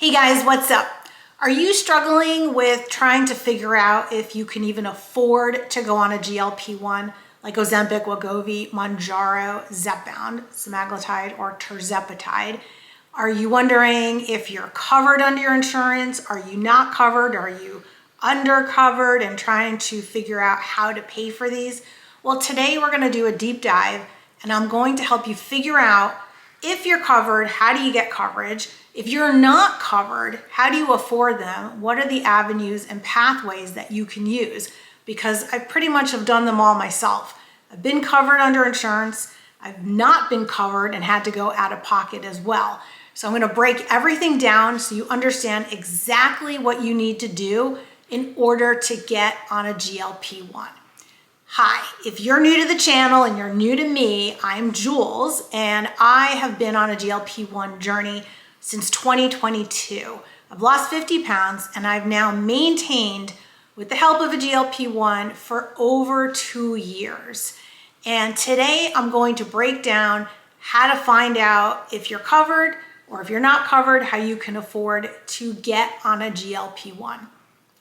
Hey guys, what's up? Are you struggling with trying to figure out if you can even afford to go on a GLP-1 like Ozempic, Wegovy, Mounjaro, Zepbound, semaglutide, or tirzepatide? Are you wondering if you're covered under your insurance? Are you not covered? Are you undercovered and trying to figure out how to pay for these? Well, today we're going to do a deep dive and I'm going to help you figure out if you're covered, how do you get coverage? If you're not covered, how do you afford them? What are the avenues and pathways that you can use? Because I pretty much have done them all myself. I've been covered under insurance. I've not been covered and had to go out of pocket as well. So I'm going to break everything down so you understand exactly what you need to do in order to get on a GLP-1. Hi, if you're new to the channel and you're new to me, I'm Jules and I have been on a GLP-1 journey since 2022. I've lost 50 pounds and I've now maintained with the help of a GLP-1 for over 2 years. And today I'm going to break down how to find out if you're covered or if you're not covered, how you can afford to get on a GLP-1.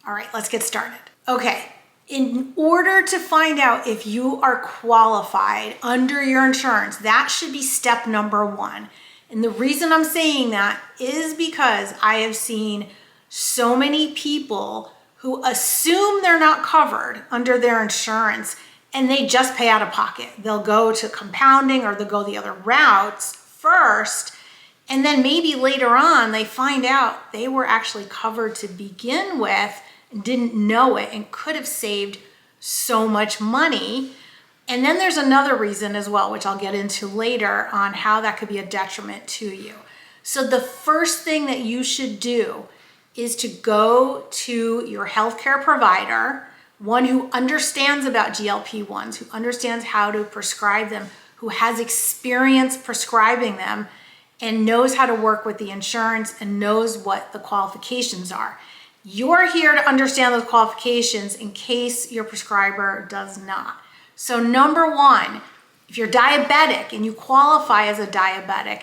All right, let's get started. Okay. In order to find out if you are qualified under your insurance, that should be step number one. And the reason I'm saying that is because I have seen so many people who assume they're not covered under their insurance and they just pay out of pocket. They'll go to compounding or they'll go the other routes first. And then maybe later on they find out they were actually covered to begin with and didn't know it and could have saved so much money. And then there's another reason as well, which I'll get into later on how that could be a detriment to you. So the first thing that you should do is to go to your healthcare provider, one who understands about GLP-1s, who understands how to prescribe them, who has experience prescribing them and knows how to work with the insurance and knows what the qualifications are. You're here to understand those qualifications in case your prescriber does not. So number one, if you're diabetic and you qualify as a diabetic,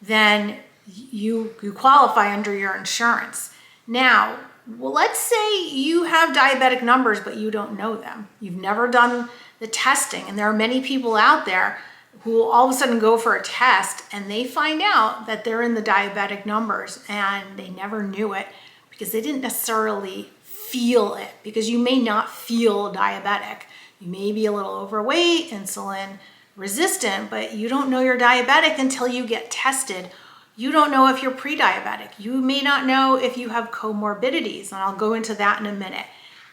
then you qualify under your insurance. Now, well, let's say you have diabetic numbers, but you don't know them. You've never done the testing. And there are many people out there who all of a sudden go for a test and they find out that they're in the diabetic numbers and they never knew it, because they didn't necessarily feel it, because you may not feel diabetic. You may be a little overweight, insulin resistant, but you don't know you're diabetic until you get tested. You don't know if you're pre-diabetic. You may not know if you have comorbidities, and I'll go into that in a minute.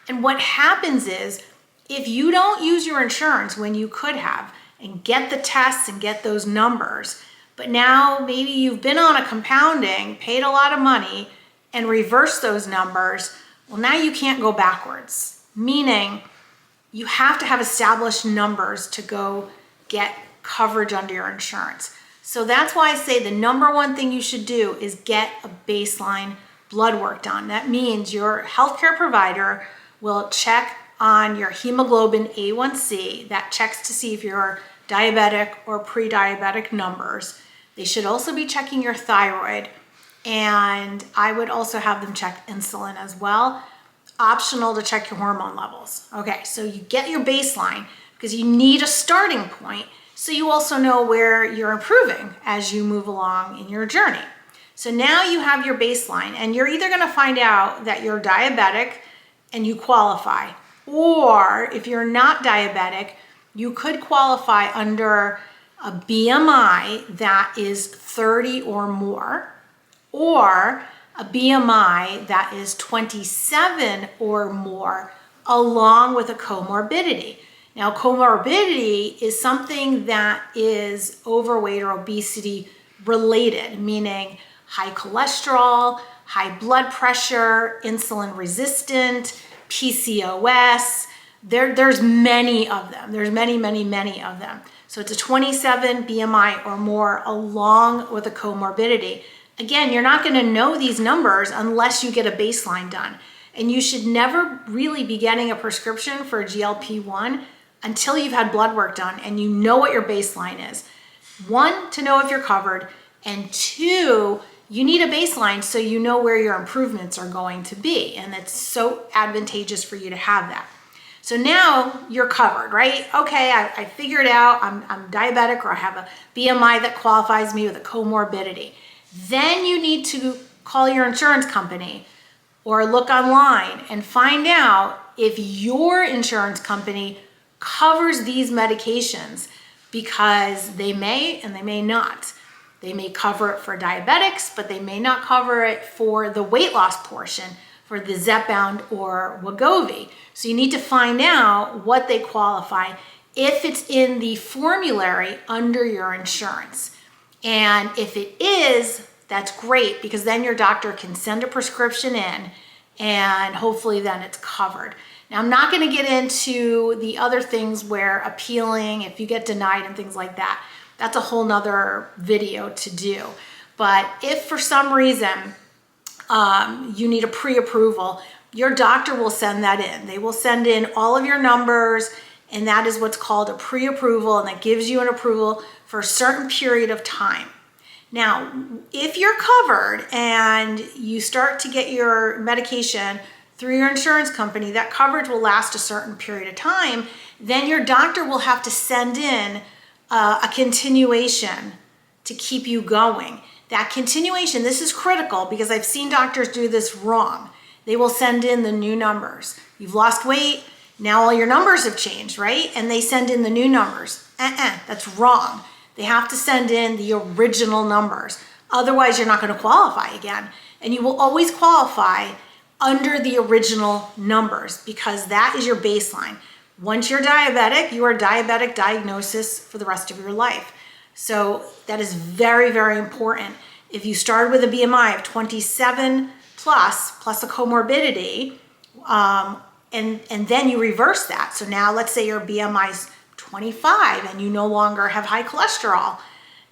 And what happens is, if you don't use your insurance when you could have and get the tests and get those numbers, but now maybe you've been on a compounding, paid a lot of money, and reverse those numbers, well, now you can't go backwards, meaning you have to have established numbers to go get coverage under your insurance. So that's why I say the number one thing you should do is get a baseline blood work done. That means your healthcare provider will check on your hemoglobin A1C. That checks to see if you're diabetic or pre-diabetic numbers. They should also be checking your thyroid. And I would also have them check insulin as well. Optional to check your hormone levels. Okay, so you get your baseline because you need a starting point so you also know where you're improving as you move along in your journey. So now you have your baseline and you're either gonna find out that you're diabetic and you qualify, or if you're not diabetic, you could qualify under a BMI that is 30 or more, or a BMI that is 27 or more, along with a comorbidity. Now, comorbidity is something that is overweight or obesity related, meaning high cholesterol, high blood pressure, insulin resistant, PCOS. There's many of them. There's many of them. So it's a 27 BMI or more along with a comorbidity. Again, you're not going to know these numbers unless you get a baseline done. And you should never really be getting a prescription for a GLP-1 until you've had blood work done and you know what your baseline is. One, to know if you're covered, and two, you need a baseline so you know where your improvements are going to be. And it's so advantageous for you to have that. So now you're covered, right? Okay, I figured out I'm diabetic, or I have a BMI that qualifies me with a comorbidity. Then you need to call your insurance company or look online and find out if your insurance company covers these medications, because they may and they may not. They may cover it for diabetics, but they may not cover it for the weight loss portion, for the Zepbound or Wegovy. So you need to find out what they qualify, if it's in the formulary under your insurance. And if it is, that's great, because then your doctor can send a prescription in and hopefully then it's covered. Now, I'm not going to get into the other things where appealing, if you get denied and things like that, that's a whole nother video to do. But if for some reason you need a pre-approval, your doctor will send that in. They will send in all of your numbers, and that is what's called a pre-approval, and that gives you an approval for a certain period of time. Now, if you're covered and you start to get your medication through your insurance company, that coverage will last a certain period of time. Then your doctor will have to send in a continuation to keep you going. That continuation, this is critical, because I've seen doctors do this wrong. They will send in the new numbers. You've lost weight, now all your numbers have changed, right? And they send in the new numbers. That's wrong. They have to send in the original numbers. Otherwise, you're not going to qualify again. And you will always qualify under the original numbers, because that is your baseline. Once you're diabetic, you are diabetic diagnosis for the rest of your life. So that is very, very important. If you started with a BMI of 27 plus a comorbidity, and then you reverse that. So now let's say your BMI is 25 and you no longer have high cholesterol.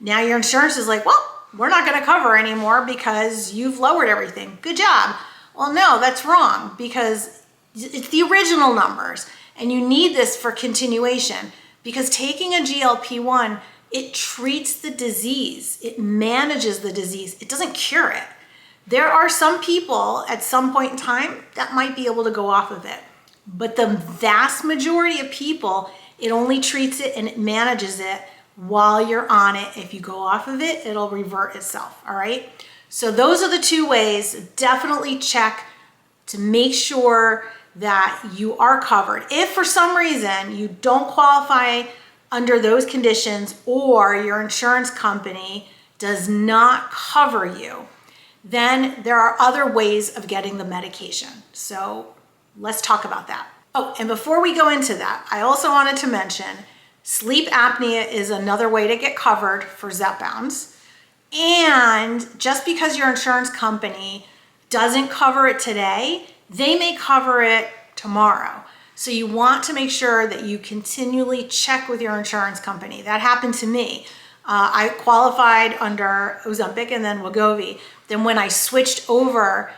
Now your insurance is like, well, we're not going to cover anymore because you've lowered everything. Good job. Well, no, that's wrong, because it's the original numbers, and you need this for continuation, because taking a GLP-1, it treats the disease. It manages the disease. It doesn't cure it. There are some people at some point in time that might be able to go off of it, but the vast majority of people, it only treats it and it manages it while you're on it. If you go off of it, it'll revert itself, all right? So those are the two ways. Definitely check to make sure that you are covered. If for some reason you don't qualify under those conditions, or your insurance company does not cover you, then there are other ways of getting the medication. So let's talk about that. Oh, and before we go into that, I also wanted to mention sleep apnea is another way to get covered for Zepbounds. And just because your insurance company doesn't cover it today, they may cover it tomorrow. So you want to make sure that you continually check with your insurance company. That happened to me. I qualified under Ozempic and then Wegovy. Then when I switched over,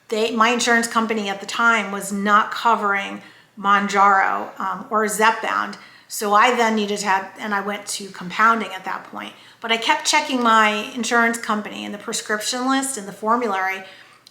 my insurance company at the time was not covering Mounjaro or Zepbound. So I then needed to have, and I went to compounding at that point. But I kept checking my insurance company and the prescription list and the formulary,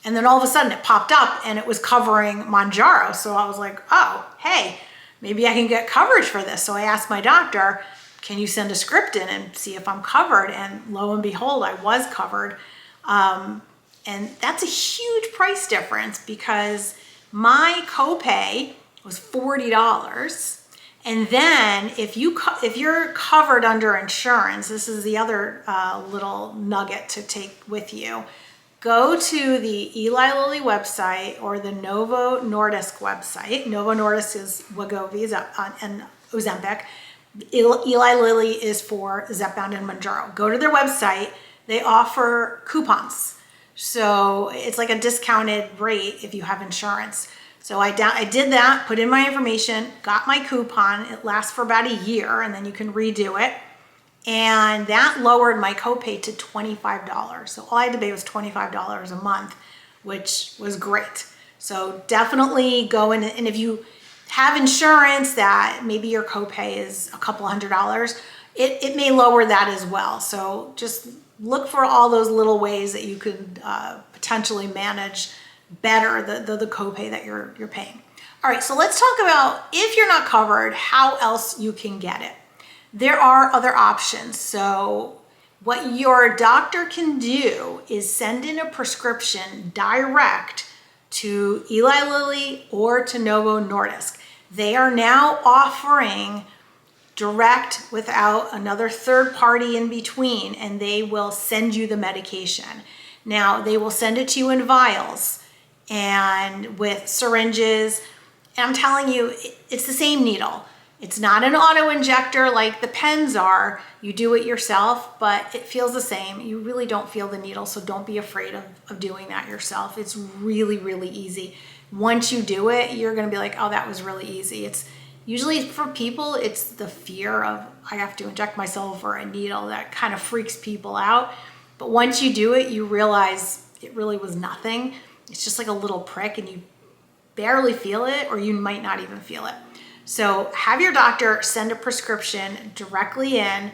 and then all of a sudden it popped up and it was covering Mounjaro. So I was like, oh, hey, maybe I can get coverage for this. So I asked my doctor, can you send a script in and see if I'm covered? And lo and behold, I was covered. And that's a huge price difference, because my copay was $40. And then if you're covered under insurance, this is the other little nugget to take with you. Go to the Eli Lilly website or the Novo Nordisk website. Novo Nordisk is Wegovy and Ozempic. Eli Lilly is for Zepbound and Mounjaro. Go to their website. They offer coupons. So it's like a discounted rate if you have insurance. So I did that, put in my information, got my coupon. It lasts for about a year, and then you can redo it. And that lowered my copay to $25. So all I had to pay was $25 a month, which was great. So definitely go in, and if you have insurance that maybe your copay is a couple $100, it may lower that as well. So just look for all those little ways that you could potentially manage better the copay that you're paying. All right, so let's talk about if you're not covered, how else you can get it. There are other options. So what your doctor can do is send in a prescription direct to Eli Lilly or to Novo Nordisk. They are now offering direct without another third party in between, and they will send you the medication. Now, they will send it to you in vials and with syringes. And I'm telling you, it's the same needle. It's not an auto injector like the pens are. You do it yourself, but it feels the same. You really don't feel the needle, so don't be afraid of doing that yourself. It's really, really easy. Once you do it, you're gonna be like, oh, that was really easy. It's usually for people, it's the fear of, I have to inject myself or a needle that kind of freaks people out. But once you do it, you realize it really was nothing. It's just like a little prick and you barely feel it, or you might not even feel it. So have your doctor send a prescription directly in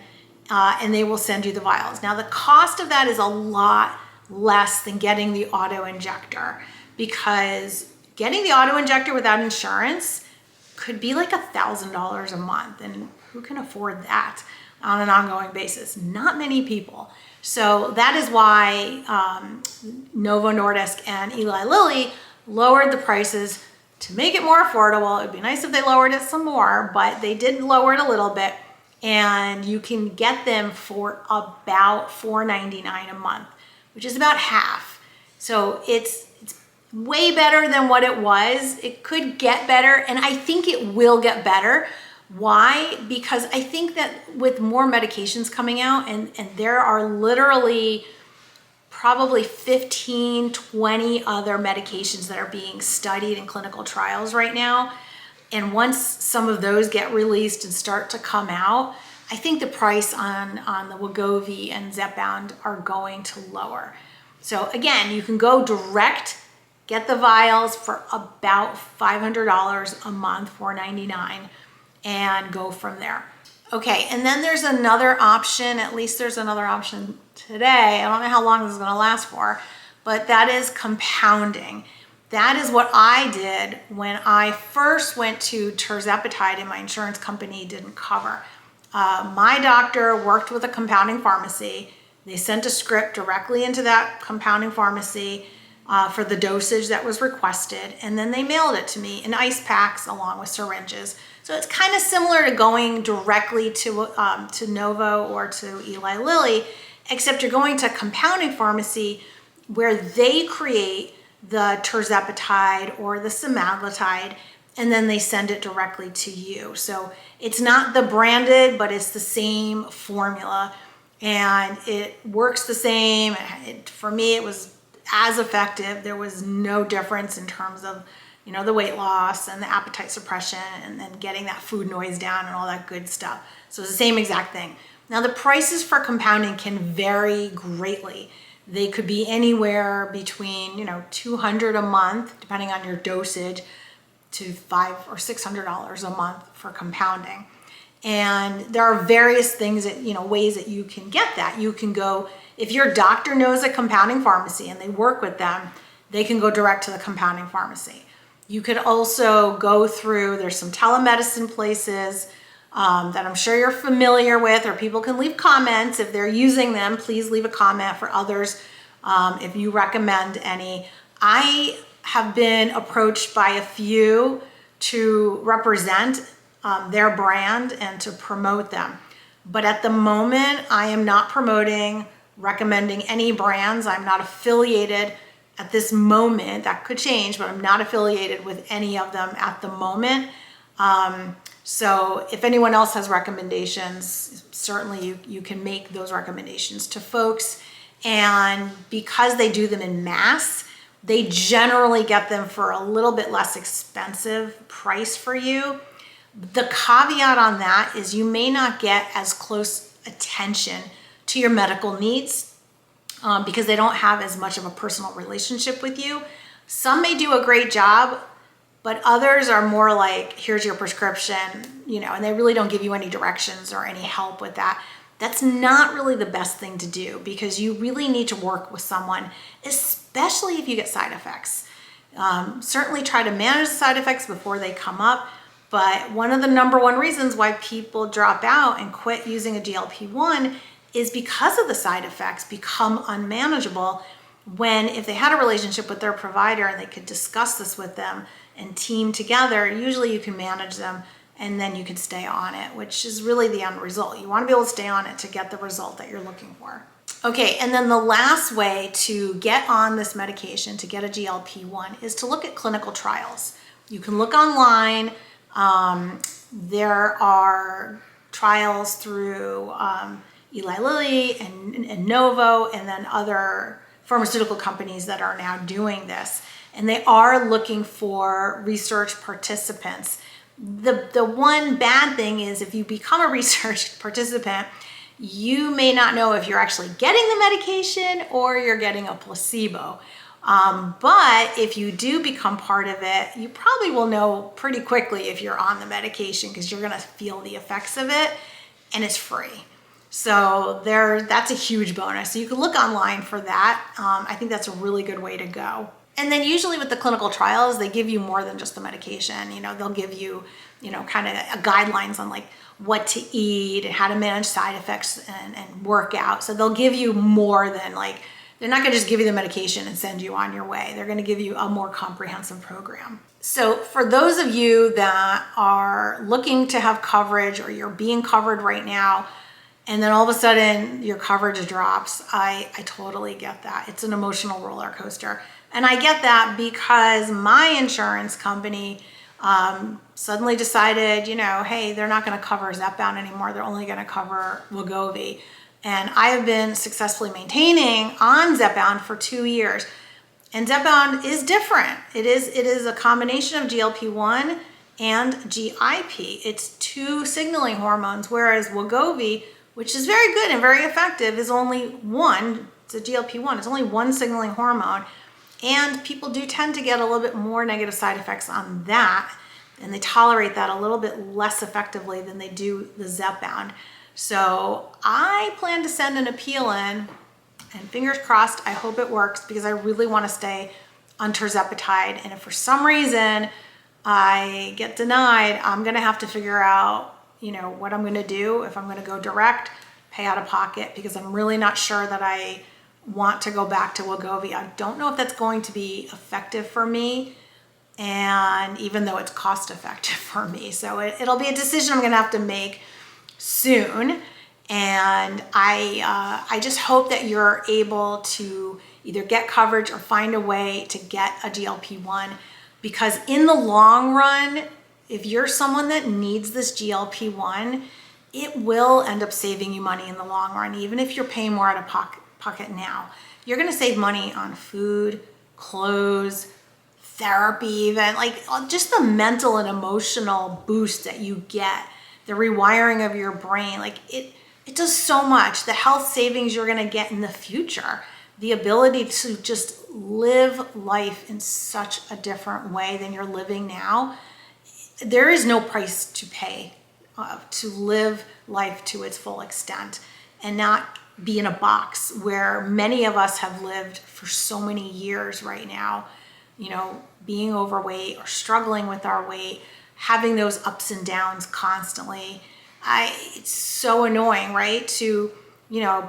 and they will send you the vials. Now the cost of that is a lot less than getting the auto injector, because getting the auto injector without insurance could be like $1,000 a month, and who can afford that on an ongoing basis? Not many people. So that is why Novo Nordisk and Eli Lilly lowered the prices to make it more affordable. It'd be nice if they lowered it some more, but they did lower it a little bit, and you can get them for about $4.99 a month, which is about half. So it's way better than what it was. It could get better, and I think it will get better. Why? Because I think that with more medications coming out, and there are literally probably 15, 20 other medications that are being studied in clinical trials right now. And once some of those get released and start to come out, I think the price on the Wegovy and Zepbound are going to lower. So again, you can go direct, get the vials for about $500 a month, $4.99, and go from there. Okay, and then there's another option, at least there's another option today. I don't know how long this is gonna last for, but that is compounding. That is what I did when I first went to tirzepatide and my insurance company didn't cover. My doctor worked with a compounding pharmacy. They sent a script directly into that compounding pharmacy for the dosage that was requested, and then they mailed it to me in ice packs along with syringes. So it's kind of similar to going directly to Novo or to Eli Lilly, except you're going to a compounding pharmacy where they create the tirzepatide or the semaglutide, and then they send it directly to you. So it's not the branded, but it's the same formula, and it works the same. For me, it was as effective. There was no difference in terms of, you know, the weight loss and the appetite suppression and then getting that food noise down and all that good stuff. So it's the same exact thing. Now the prices for compounding can vary greatly. They could be anywhere between, you know, $200 a month, depending on your dosage, to $500 or $600 a month for compounding. And there are various things that, you know, ways that you can get that. You can go, if your doctor knows a compounding pharmacy and they work with them, they can go direct to the compounding pharmacy. You could also go through, there's some telemedicine places that I'm sure you're familiar with, or people can leave comments. If they're using them, please leave a comment for others if you recommend any. I have been approached by a few to represent their brand and to promote them. But at the moment, I am not promoting, recommending any brands. I'm not affiliated at this moment. That could change, but I'm not affiliated with any of them at the moment. So if anyone else has recommendations, certainly you can make those recommendations to folks. And because they do them in mass, they generally get them for a little bit less expensive price for you. The caveat on that is you may not get as close attention to your medical needs because they don't have as much of a personal relationship with you. Some may do a great job, but others are more like, here's your prescription, you know, and they really don't give you any directions or any help with that. that's not really the best thing to do, because you really need to work with someone, especially if you get side effects. Certainly try to manage the side effects before they come up. But one of the number one reasons why people drop out and quit using a GLP-1 is because of the side effects become unmanageable, when if they had a relationship with their provider and they could discuss this with them and team together, usually you can manage them and then you can stay on it, which is really the end result. You want to be able to stay on it to get the result that you're looking for. Okay, and then the last way to get on this medication, to get a GLP-1, is to look at clinical trials. You can look online. There are trials through Eli Lilly and Novo, and then other pharmaceutical companies that are now doing this. And they are looking for research participants. The one bad thing is, if you become a research participant, you may not know if you're actually getting the medication or you're getting a placebo. But if you do become part of it, you probably will know pretty quickly if you're on the medication, because you're going to feel the effects of it, and it's free. So that's a huge bonus. So you can look online for that. I think that's a really good way to go. And then usually with the clinical trials, they give you more than just the medication. They'll give you, kind of guidelines on like what to eat and how to manage side effects and work out. So they'll give you more than like, they're not going to just give you the medication and send you on your way. They're going to give you a more comprehensive program. So for those of you that are looking to have coverage, or you're being covered right now, and then all of a sudden your coverage drops, I totally get that. It's an emotional roller coaster. And I get that because my insurance company suddenly decided, hey, they're not going to cover Zepbound anymore. They're only going to cover Wegovy. And I have been successfully maintaining on Zepbound for 2 years. And Zepbound is different. It is a combination of GLP-1 and GIP. It's 2 signaling hormones, whereas Wegovy, which is very good and very effective, is only one. It's a GLP-1. It's only one signaling hormone. And people do tend to get a little bit more negative side effects on that, and they tolerate that a little bit less effectively than they do the Zepbound. So I plan to send an appeal in, and fingers crossed, I hope it works, because I really want to stay on tirzepatide. And if for some reason I get denied, I'm going to have to figure out, what I'm going to do, if I'm going to go direct, pay out of pocket, because I'm really not sure that I want to go back to Wegovy. I don't know if that's going to be effective for me, and even though it's cost effective for me. So it'll be a decision I'm going to have to make soon. And I just hope that you're able to either get coverage or find a way to get a GLP-1, because in the long run, if you're someone that needs this GLP-1, it will end up saving you money in the long run. Even if you're paying more out of pocket now, you're going to save money on food, clothes, therapy, even like just the mental and emotional boost that you get, the rewiring of your brain. Like it does so much. The health savings you're going to get in the future, the ability to just live life in such a different way than you're living now. There is no price to pay to live life to its full extent and not be in a box where many of us have lived for so many years right now, being overweight or struggling with our weight, having those ups and downs constantly. It's so annoying, right? To,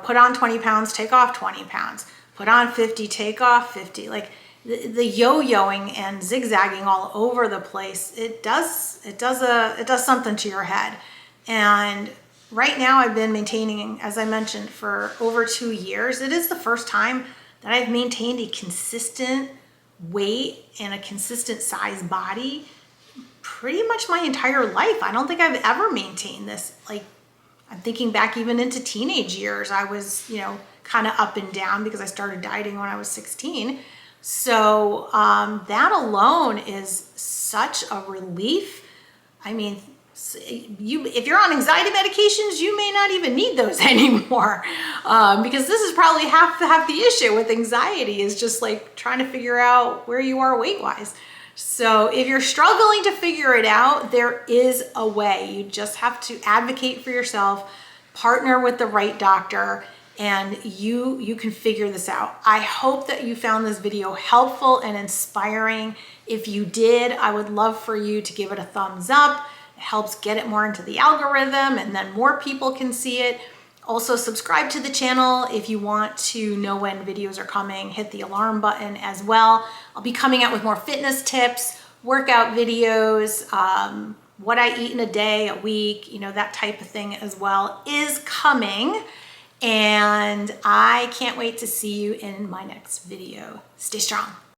put on 20 pounds, take off 20 pounds, put on 50, take off 50, like the yo-yoing and zigzagging all over the place. It does something to your head. And right now I've been maintaining, as I mentioned, for over 2 years. It is the first time that I've maintained a consistent weight and a consistent size body pretty much my entire life. I don't think I've ever maintained this. Like, I'm thinking back even into teenage years, I was, kind of up and down because I started dieting when I was 16. So that alone is such a relief. I mean, if you're on anxiety medications, you may not even need those anymore, because this is probably half the issue with anxiety, is just like trying to figure out where you are weight-wise. So if you're struggling to figure it out, there is a way. You just have to advocate for yourself, partner with the right doctor, and you can figure this out. I hope that you found this video helpful and inspiring. If you did, I would love for you to give it a thumbs up. It helps get it more into the algorithm, and then more people can see it. Also, subscribe to the channel if you want to know when videos are coming. Hit the alarm button as well. I'll be coming out with more fitness tips, workout videos, what I eat in a day, a week, you know, that type of thing as well is coming. And I can't wait to see you in my next video. Stay strong.